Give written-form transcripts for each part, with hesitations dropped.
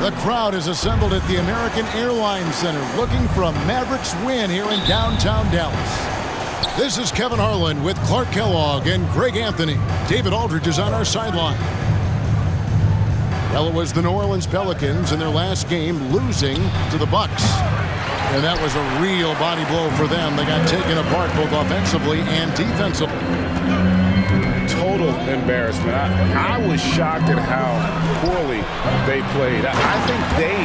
The crowd is assembled at the American Airlines Center looking for a Mavericks win here in downtown Dallas. This is Kevin Harlan with Clark Kellogg and Greg Anthony. David Aldridge is on our sideline. Well, it was the New Orleans Pelicans in their last game losing to the Bucks. And that was a real body blow for them. They got taken apart both offensively and defensively. Total embarrassment. I was shocked at how poorly they played. I think they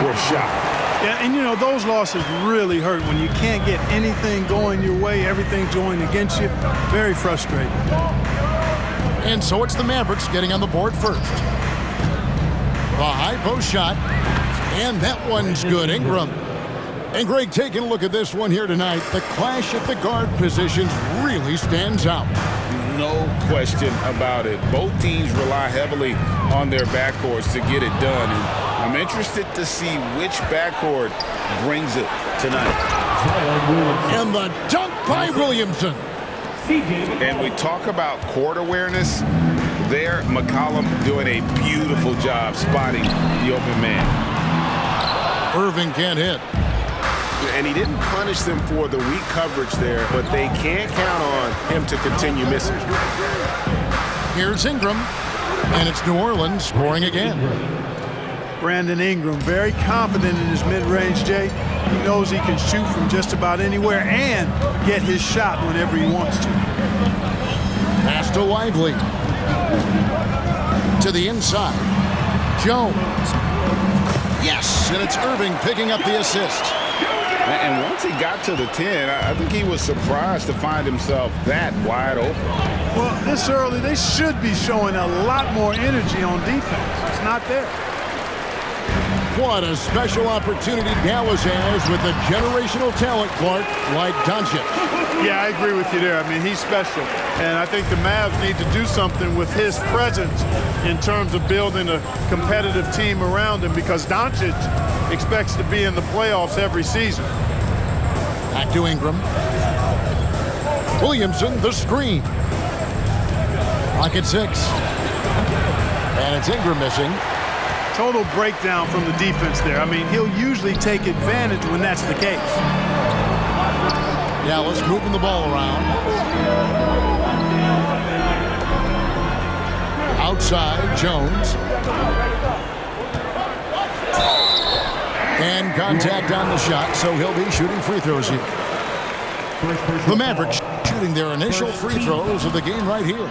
were shocked. Yeah, and you know, those losses really hurt when you can't get anything going your way, everything's going against you. Very frustrating. And so it's the Mavericks getting on the board first. The high post shot, and that one's good. Ingram. And Greg, taking a look at this one here tonight, the clash at the guard positions really stands out. No question about it. Both teams rely heavily on their backcourts to get it done. And I'm interested to see which backcourt brings it tonight. And the dunk by Williamson. And we talk about court awareness. There, McCollum doing a beautiful job spotting the open man. Irving can't hit. And he didn't punish them for the weak coverage there, but they can't count on him to continue missing. Here's Ingram, and it's New Orleans scoring again. Brandon Ingram, very confident in his mid-range, Jay. He knows he can shoot from just about anywhere and get his shot whenever he wants to. Pass to Lively. To the inside. Jones. Yes, and it's Irving picking up the assist. And once he got to the 10, I think he was surprised to find himself that wide open. Well, this early, they should be showing a lot more energy on defense. It's not there. What a special opportunity Dallas has with a generational talent, Clark, like Doncic. Yeah, I agree with you there. I mean, he's special. And I think the Mavs need to do something with his presence in terms of building a competitive team around him, because Doncic expects to be in the playoffs every season. Back to Ingram. Williamson, the screen. Rocket 6. And it's Ingram missing. Total breakdown from the defense there. I mean, he'll usually take advantage when that's the case. Dallas moving the ball around. Outside, Jones. And contact on the shot, so he'll be shooting free throws here. The Mavericks shooting their initial free throws of the game right here.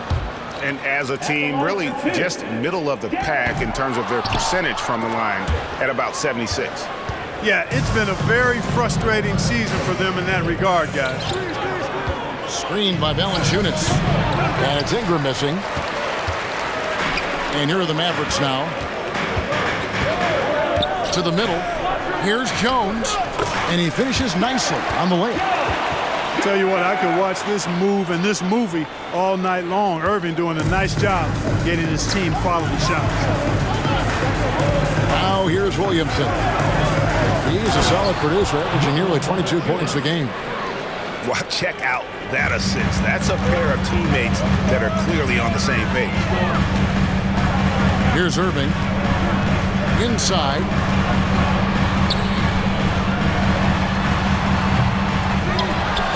And as a team, really just middle of the pack in terms of their percentage from the line at about 76. Yeah, it's been a very frustrating season for them in that regard, guys. Screened by Valanciunas. And it's Ingram missing. And here are the Mavericks now. To the middle. Here's Jones. And he finishes nicely on the layup. Tell you what, I could watch this move and this movie all night long. Irving doing a nice job getting his team quality shots. Now here's Williamson. He's a solid producer, averaging nearly 22 points a game. Well, check out that assist. That's a pair of teammates that are clearly on the same page. Here's Irving. Inside.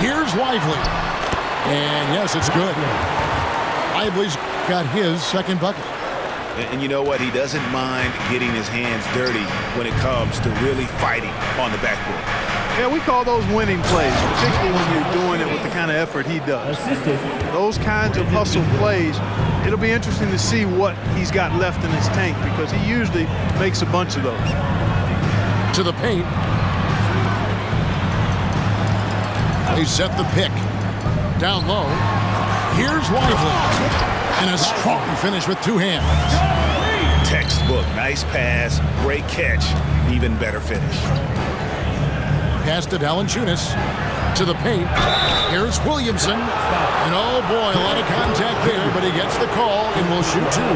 Here's Lively. And yes, it's good. Lively's got his second bucket. And you know what? He doesn't mind getting his hands dirty when it comes to really fighting on the backboard. Yeah, we call those winning plays, particularly when you're doing it with the kind of effort he does. Those kinds of hustle plays, it'll be interesting to see what he's got left in his tank, because he usually makes a bunch of those. To the paint. They set the pick. Down low. Here's Lively. And a strong finish with two hands. Textbook. Nice pass. Great catch. Even better finish. Pass to Valanciunas. To the paint. Here's Williamson. And oh boy, a lot of contact there, but he gets the call and will shoot two.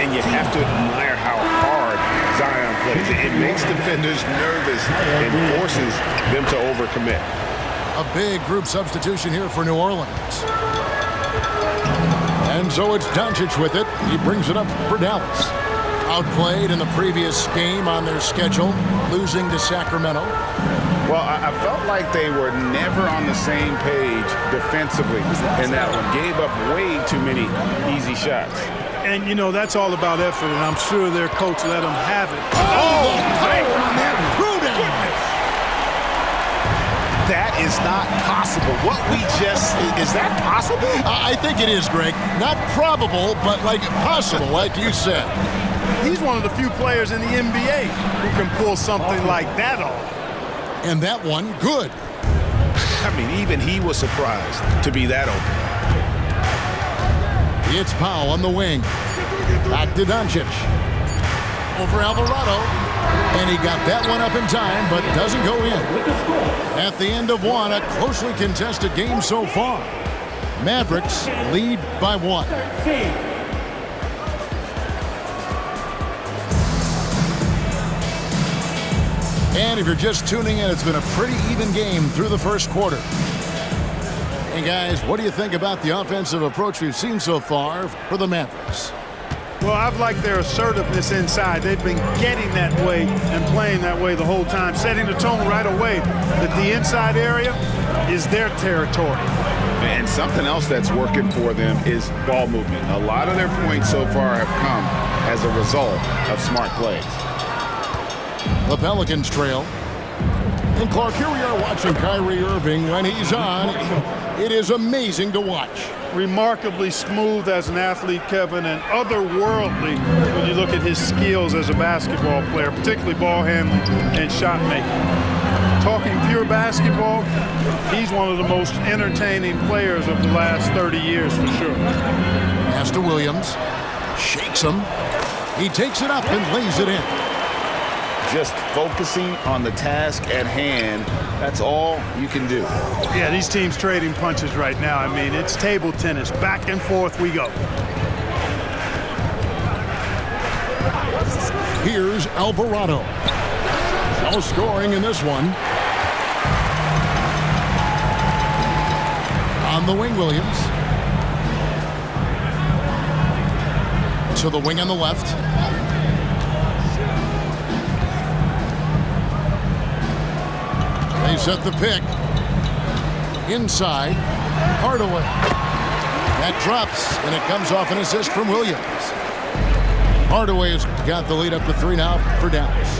And you have to admire how hard Zion plays. It makes defenders nervous and forces them to overcommit. A big group substitution here for New Orleans. And so it's Doncic with it. He brings it up for Dallas. Outplayed in the previous game on their schedule, losing to Sacramento. Well, I felt like they were never on the same page defensively in that one. Gave up way too many easy shots. And, you know, that's all about effort, and I'm sure their coach let them have it. Oh, the power on that Pruden. That is not possible. What we just, is that possible? I think it is, Greg. Not probable, but like possible, like you said. He's one of the few players in the NBA who can pull something like that off. And that one, good. I mean, even he was surprised to be that open. It's Powell on the wing. Back to Doncic. Over Alvarado. And he got that one up in time, but doesn't go in. At the end of one, a closely contested game so far. Mavericks lead by 1. And if you're just tuning in, it's been a pretty even game through the first quarter. And guys, what do you think about the offensive approach we've seen so far for the Mavericks? Well, I've liked their assertiveness inside. They've been getting that way and playing that way the whole time, setting the tone right away that the inside area is their territory. And something else that's working for them is ball movement. A lot of their points so far have come as a result of smart plays. The Pelicans trail. And Clark, here we are watching Kyrie Irving when he's on. It is amazing to watch. Remarkably smooth as an athlete, Kevin, and otherworldly when you look at his skills as a basketball player, particularly ball handling and shot making. Talking pure basketball, he's one of the most entertaining players of the last 30 years for sure. Pass to Williams. Shakes him. He takes it up and lays it in. Just focusing on the task at hand, that's all you can do. Yeah, these teams trading punches right now. I mean, it's table tennis. Back and forth we go. Here's Alvarado. No scoring in this one. On the wing, Williams. To the wing on the left. They set the pick. Inside. Hardaway. That drops, and it comes off an assist from Williams. Hardaway has got the lead up to 3 now for Dallas.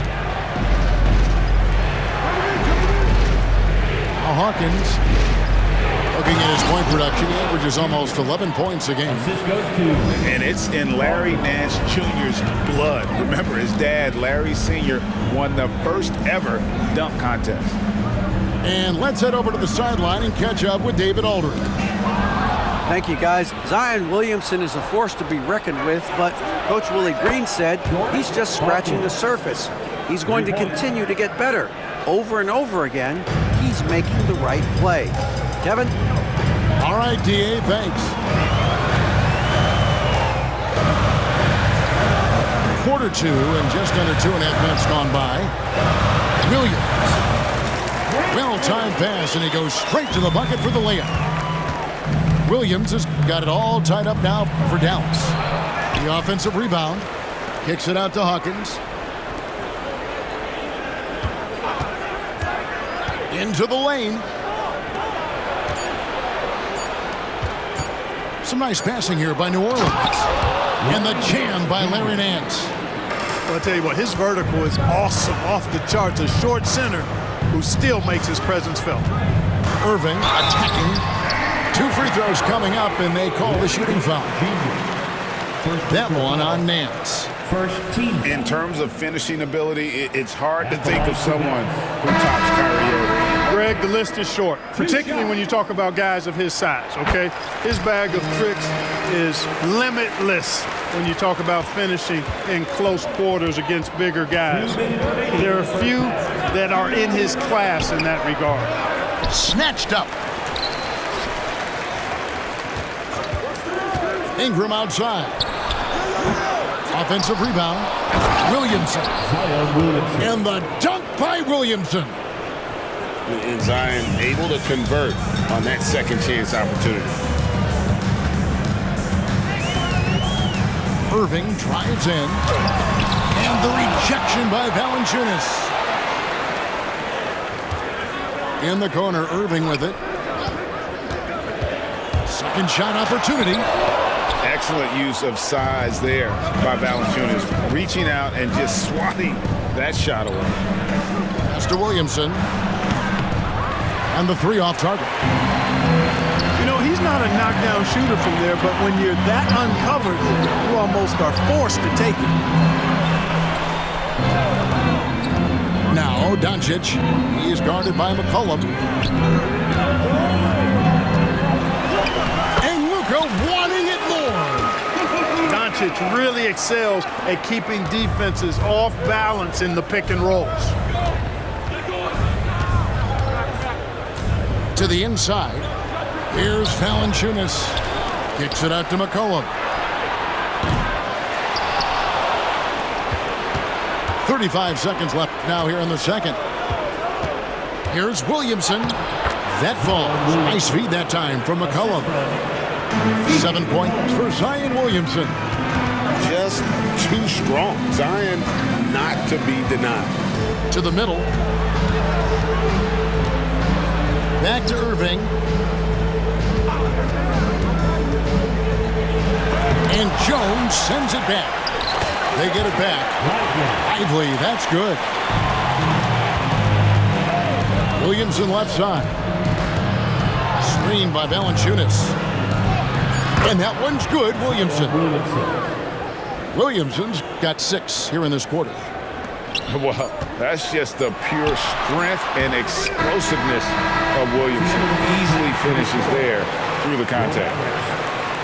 Now Hawkins, looking at his point production, he averages almost 11 points a game. And it's in Larry Nance Jr.'s blood. Remember, his dad, Larry Sr., won the first ever dunk contest. And let's head over to the sideline and catch up with David Aldridge. Thank you, guys. Zion Williamson is a force to be reckoned with, but Coach Willie Green said he's just scratching the surface. He's going to continue to get better. Over and over again, he's making the right play. Kevin? All right, D.A., thanks. Quarter 2 and just under 2.5 minutes gone by. Williams. Well-timed pass, and he goes straight to the bucket for the layup. Williams has got it all tied up now for Dallas. The offensive rebound. Kicks it out to Hawkins. Into the lane. Some nice passing here by New Orleans. And the jam by Larry Nance. Well, I'll tell you what, his vertical is awesome, off the charts. A short center who still makes his presence felt. Irving attacking. 2 free throws coming up, and they call the shooting foul. That one on Nance. In terms of finishing ability, it's hard to think of someone who tops Kyrie Irving. Greg, the list is short, particularly when you talk about guys of his size, okay? His bag of tricks is limitless when you talk about finishing in close quarters against bigger guys. There are few that are in his class in that regard. Snatched up. Ingram outside. Offensive rebound. Williamson. And the dunk by Williamson. And Zion able to convert on that second chance opportunity. Irving drives in. And the rejection by Valanciunas. In the corner, Irving with it. Second shot opportunity. Excellent use of size there by Valanciunas, reaching out and just swatting that shot away. Pass to Williamson. And the three off target. You know, he's not a knockdown shooter from there, but when you're that uncovered, you almost are forced to take it. Now, Doncic. He is guarded by McCollum. And Luka wanting it more. Doncic really excels at keeping defenses off balance in the pick and rolls. To the inside. Here's Valanciunas. Kicks it out to McCollum. 35 seconds left now here in the second. Here's Williamson. That falls. Nice feed that time from McCollum. 7 points for Zion Williamson. Just too strong. Zion not to be denied. To the middle. Back to Irving. And Jones sends it back. They get it back. Lively, that's good. Williamson left side. Screen by Valanciunas. And that one's good, Williamson. Williamson's got 6 here in this quarter. Well, that's just the pure strength and explosiveness of Williamson. Easily finishes there through the contact.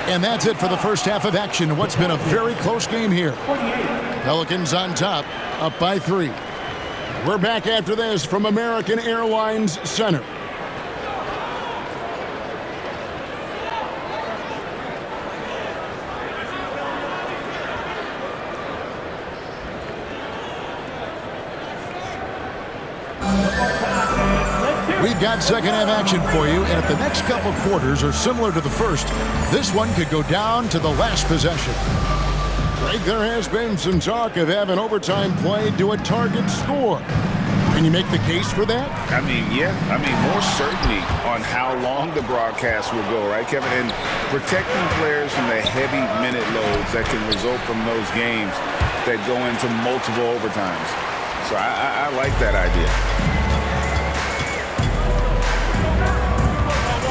And that's it for the first half of action. What's been a very close game here. Pelicans on top, up by 3. We're back after this from American Airlines Center. We've got second half action for you, and if the next couple quarters are similar to the first, this one could go down to the last possession. Greg, there has been some talk of having overtime played to a target score. Can you make the case for that? I mean, yeah. I mean, more certainty on how long the broadcast will go, right, Kevin? And protecting players from the heavy minute loads that can result from those games that go into multiple overtimes. So I like that idea.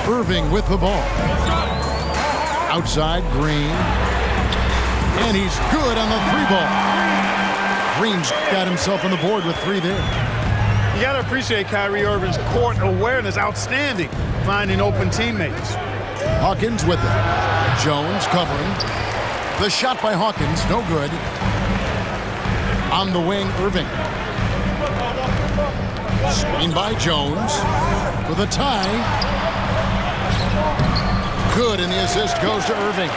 Irving with the ball. Outside, Green. And he's good on the 3-ball. Green's got himself on the board with 3 there. You got to appreciate Kyrie Irving's court awareness. Outstanding. Finding open teammates. Hawkins with it. Jones covering. The shot by Hawkins, no good. On the wing, Irving. Screen by Jones. For the tie. Good, and the assist goes to Irving.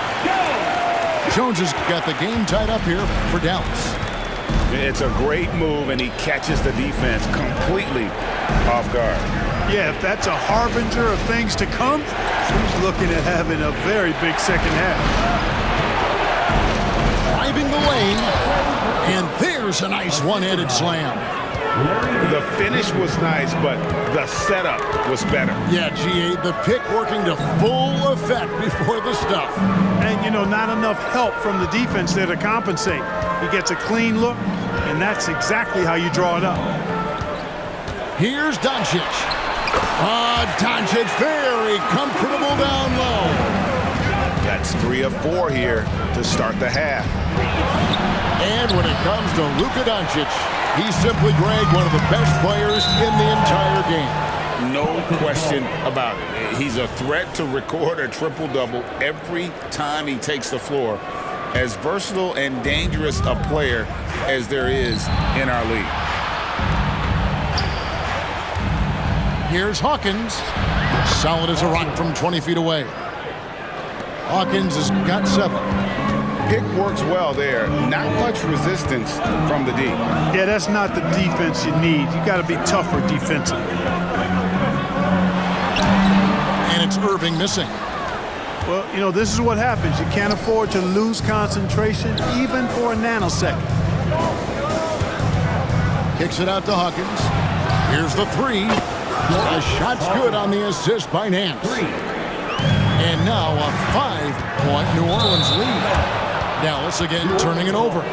Jones has got the game tied up here for Dallas. It's a great move, and he catches the defense completely off guard. Yeah, if that's a harbinger of things to come, he's looking at having a very big second half. Driving the lane, and there's a nice one-handed slam. The finish was nice, but the setup was better. Yeah, G8, the pick working to full effect before the stuff. And, you know, not enough help from the defense there to compensate. He gets a clean look, and that's exactly how you draw it up. Here's Doncic. Doncic very comfortable down low. That's 3 of 4 here to start the half. And when it comes to Luka Doncic, he's simply, Greg, one of the best players in the entire game. No question about it. He's a threat to record a triple-double every time he takes the floor. As versatile and dangerous a player as there is in our league. Here's Hawkins. Solid as a rock from 20 feet away. Hawkins has got 7. Pick works well there. Not much resistance from the D. Yeah, that's not the defense you need. You got to be tougher defensively. And it's Irving missing. Well, you know, this is what happens. You can't afford to lose concentration even for a nanosecond. Kicks it out to Hawkins. Here's the three. The shot's good on the assist by Nance. And now a 5-point New Orleans lead. Dallas again turning it over.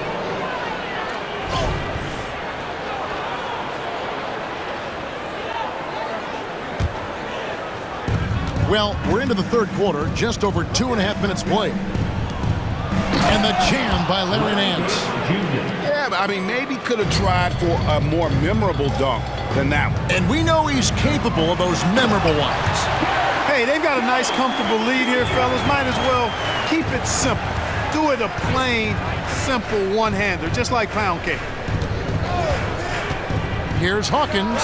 Well, we're into the third quarter, just over 2.5 minutes played. And the jam by Larry Nance. Yeah, but I mean, maybe could have tried for a more memorable dunk than that one. And we know he's capable of those memorable ones. Hey, they've got a nice, comfortable lead here, fellas. Might as well keep it simple. Do it a plain, simple one-hander, just like pound cake. Here's Hawkins.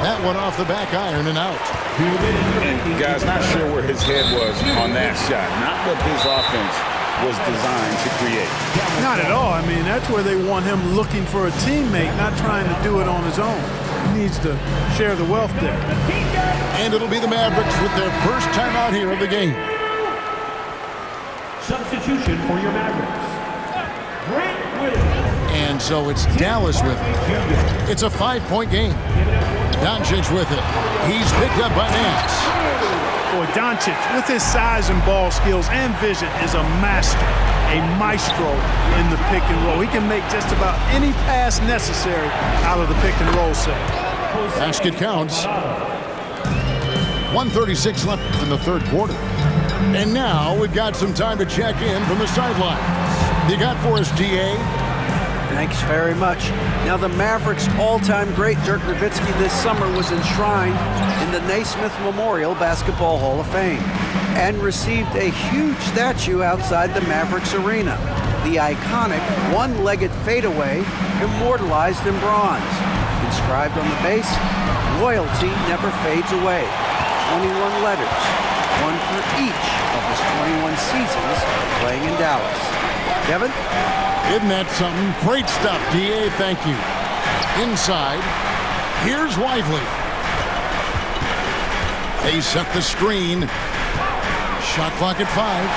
That one off the back iron and out. And guys, not sure where his head was on that shot. Not what this offense was designed to create. Not at all. I mean, that's where they want him looking for a teammate, not trying to do it on his own. He needs to share the wealth there. And it'll be the Mavericks with their first time out here of the game. Substitution for your Mavericks. Grant Williams. And so it's Dallas with it. It's a 5-point game. Doncic with it. He's picked up by Nance. Boy, Doncic, with his size and ball skills and vision, is a master, a maestro in the pick and roll. He can make just about any pass necessary out of the pick and roll set. Basket counts. 1:36 left in the third quarter. And now we've got some time to check in from the sidelines. You got for us, DA? Thanks very much. Now, the Mavericks' all-time great Dirk Nowitzki this summer was enshrined in the Naismith Memorial Basketball Hall of Fame and received a huge statue outside the Mavericks arena. The iconic one-legged fadeaway immortalized in bronze. Inscribed on the base, loyalty never fades away. 21 letters, one for each of his 21 seasons playing in Dallas. Kevin? Isn't that something? Great stuff, DA. Thank you. Inside, here's Lively. They set the screen. Shot clock at 5.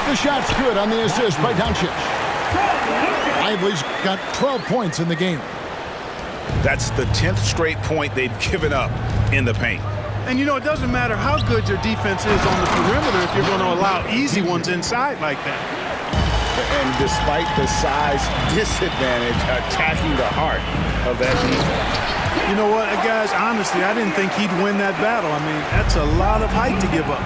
The shot's good on the assist by Doncic. Lively's got 12 points in the game. That's the 10th straight point they've given up in the paint. And you know, it doesn't matter how good your defense is on the perimeter if you're going to allow easy ones inside like that. And despite the size disadvantage, attacking the heart of that defense. You know what, guys, honestly, I didn't think he'd win that battle. I mean, that's a lot of height to give up.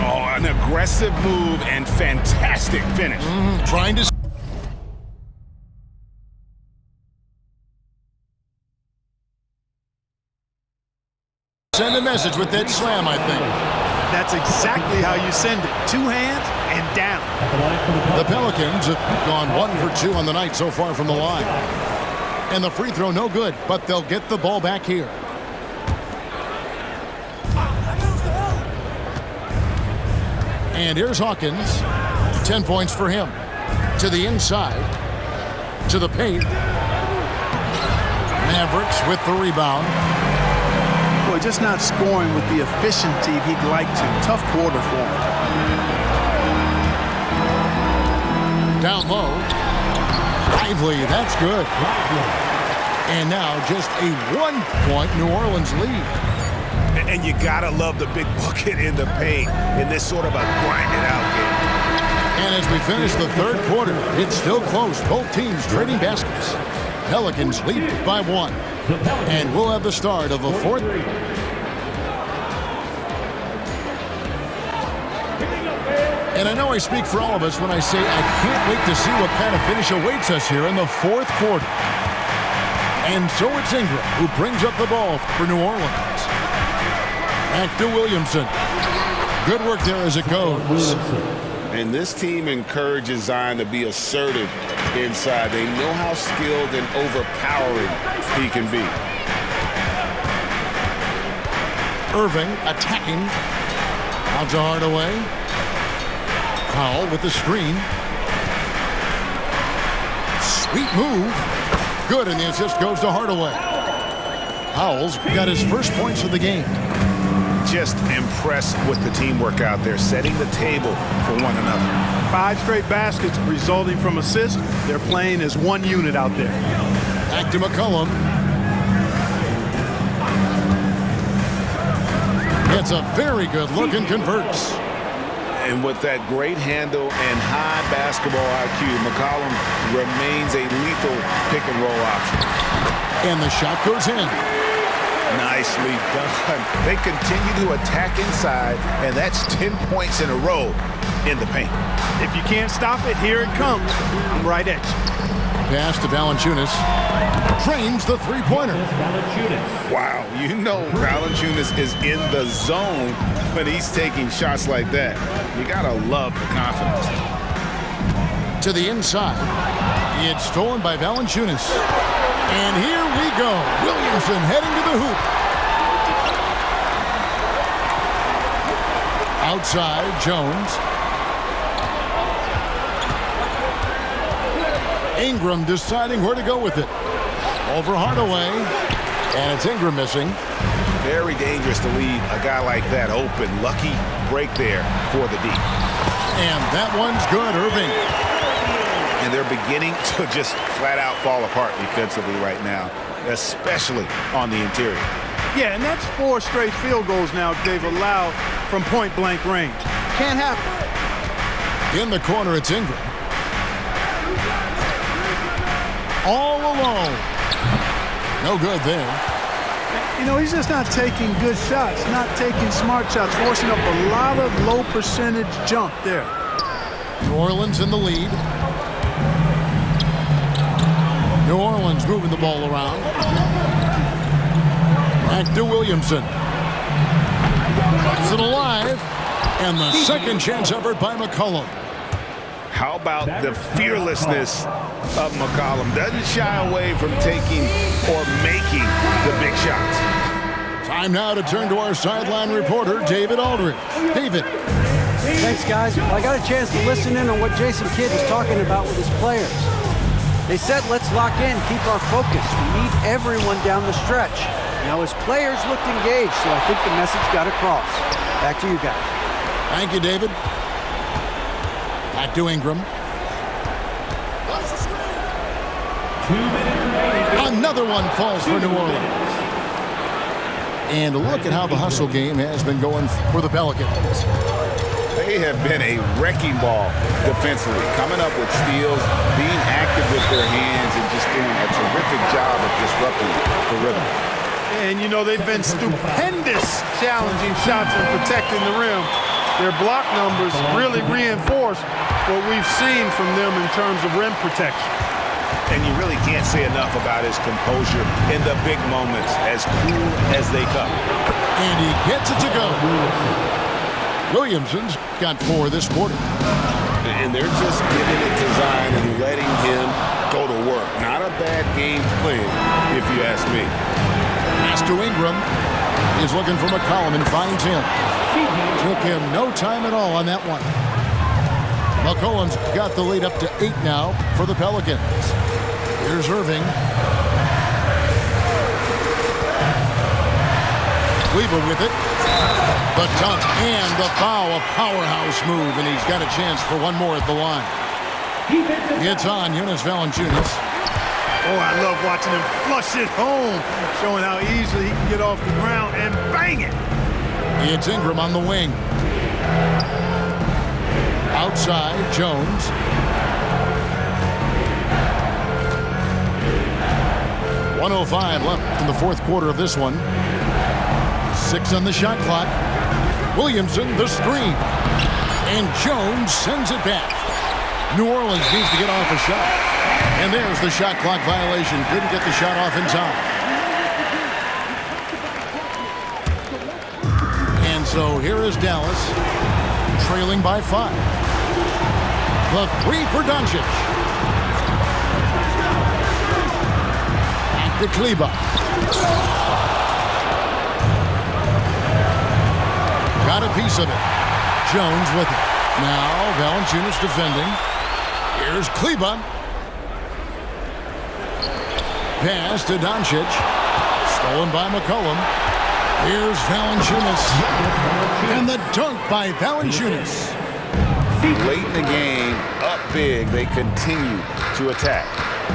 Oh, an aggressive move and fantastic finish. Trying to send a message with that slam, I think. That's exactly how you send it. 2 hands and down. The Pelicans have gone 1 for 2 on the night so far from the line. And the free throw no good, but they'll get the ball back here. And here's Hawkins. 10 points for him. To the inside. To the paint. Mavericks with the rebound. Boy, just not scoring with the efficiency he'd like to. Tough quarter for him. Down low. Lively, that's good. And now just a 1-point New Orleans lead. And you gotta love the big bucket in the paint in this sort of a grind-it-out game. And as we finish the third quarter, it's still close. Both teams trading baskets. Pelicans lead by 1. And we'll have the start of the fourth. And I know I speak for all of us when I say I can't wait to see what kind of finish awaits us here in the fourth quarter. And so it's Ingram who brings up the ball for New Orleans. Back to Williamson. Good work there as it goes. And this team encourages Zion to be assertive inside. They know how skilled and overpowering he can be. Irving attacking. Out to Hardaway. Powell with the screen. Sweet move. Good, and the assist goes to Hardaway. Powell's got his first points of the game. just impressed with the teamwork out there, setting the table for one another. 5 straight baskets resulting from assists. They're playing as one unit out there. Back to McCollum. Gets a very good look and converts. And with that great handle and high basketball IQ, McCollum remains a lethal pick-and-roll option. And the shot goes in. Nicely done. They continue to attack inside, and that's 10 points in a row in the paint. If you can't stop it, here it comes. I'm right at you. Pass to Valanciunas. Trains the three-pointer. Wow, you know Valanciunas is in the zone when he's taking shots like that. You gotta love the confidence. To the inside. It's stolen by Valanciunas. And here we go. Williamson heading to the hoop. Outside, Jones. Ingram deciding where to go with it. Over Hardaway. And it's Ingram missing. Very dangerous to leave a guy like that open. Lucky break there for the D. And that one's good, Irving. And they're beginning to just flat out fall apart defensively right now, especially on the interior. Yeah, and that's 4 straight field goals now they've allowed from point-blank range. Can't happen. In the corner, it's Ingram. All alone. No good there. You know, he's just not taking good shots, not taking smart shots, forcing up a lot of low-percentage jump there. New Orleans in the lead. New Orleans moving the ball around. Back to Williamson. Keeps it alive. And the second chance effort by McCollum. How about the fearlessness of McCollum? Doesn't shy away from taking or making the big shots. Time now to turn to our sideline reporter, David Aldridge. David. Thanks, guys. Well, I got a chance to listen in on what Jason Kidd was talking about with his players. They said, let's lock in, keep our focus. We need everyone down the stretch. Now, his players looked engaged, so I think the message got across. Back to you guys. Thank you, David. Back to Ingram. Another one falls for New Orleans. And look at how the hustle game has been going for the Pelicans. They have been a wrecking ball defensively, coming up with steals, being active with their hands, and just doing a terrific job of disrupting the rhythm. And, you know, they've been stupendous challenging shots and protecting the rim. Their block numbers really reinforce what we've seen from them in terms of rim protection. And you really can't say enough about his composure in the big moments, as cool as they come. And he gets it to go. Williamson's got 4 this quarter. And they're just giving it to Zion and letting him go to work. Not a bad game plan, if you ask me. Pass to Ingram. He's looking for McCollum and finds him. Took him no time at all on that one. McCollum's got the lead up to 8 now for the Pelicans. Here's Irving. Cleveland with it. The dunk and the foul, a powerhouse move, and he's got a chance for one more at the line. It's on Jonas Valanciunas. Oh, I love watching him flush it home, showing how easily he can get off the ground and bang it. It's Ingram on the wing. Outside, Jones. .105 left in the fourth quarter of this one. 6 on the shot clock. Williamson, the screen. And Jones sends it back. New Orleans needs to get off a shot. And there's the shot clock violation. Couldn't get the shot off in time. And so here is Dallas, trailing by 5. The 3 for Doncic. Back to Kleba. Got a piece of it. Jones with it. Now Valanciunas defending. Here's Kleba. Pass to Doncic. Stolen by McCollum. Here's Valanciunas. And the dunk by Valanciunas. Late in the game, up big, they continue to attack.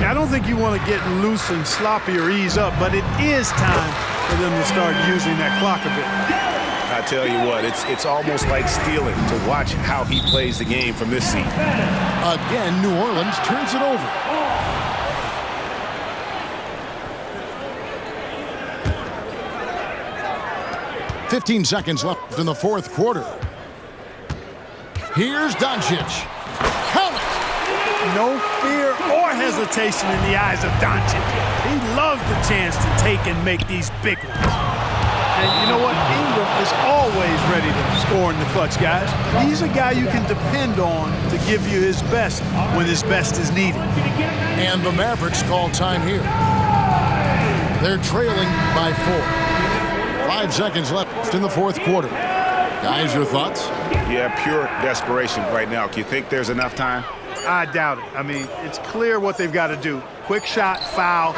I don't think you want to get loose and sloppy or ease up, but it is time for them to start using that clock a bit. I tell you what, it's almost like stealing to watch how he plays the game from this seat. Again, New Orleans turns it over. "15 seconds left in the fourth quarter. Here's Doncic. Count it! No fear or hesitation in the eyes of Doncic. He loves the chance to take and make these big ones. And you know what? Ingram is always ready to score in the clutch, guys. He's a guy you can depend on to give you his best when his best is needed. And the Mavericks call time here. They're trailing by 4. 5 seconds left in the fourth quarter. Guys, your thoughts? Yeah, pure desperation right now. Do you think there's enough time? I doubt it. I mean, it's clear what they've got to do. Quick shot, foul,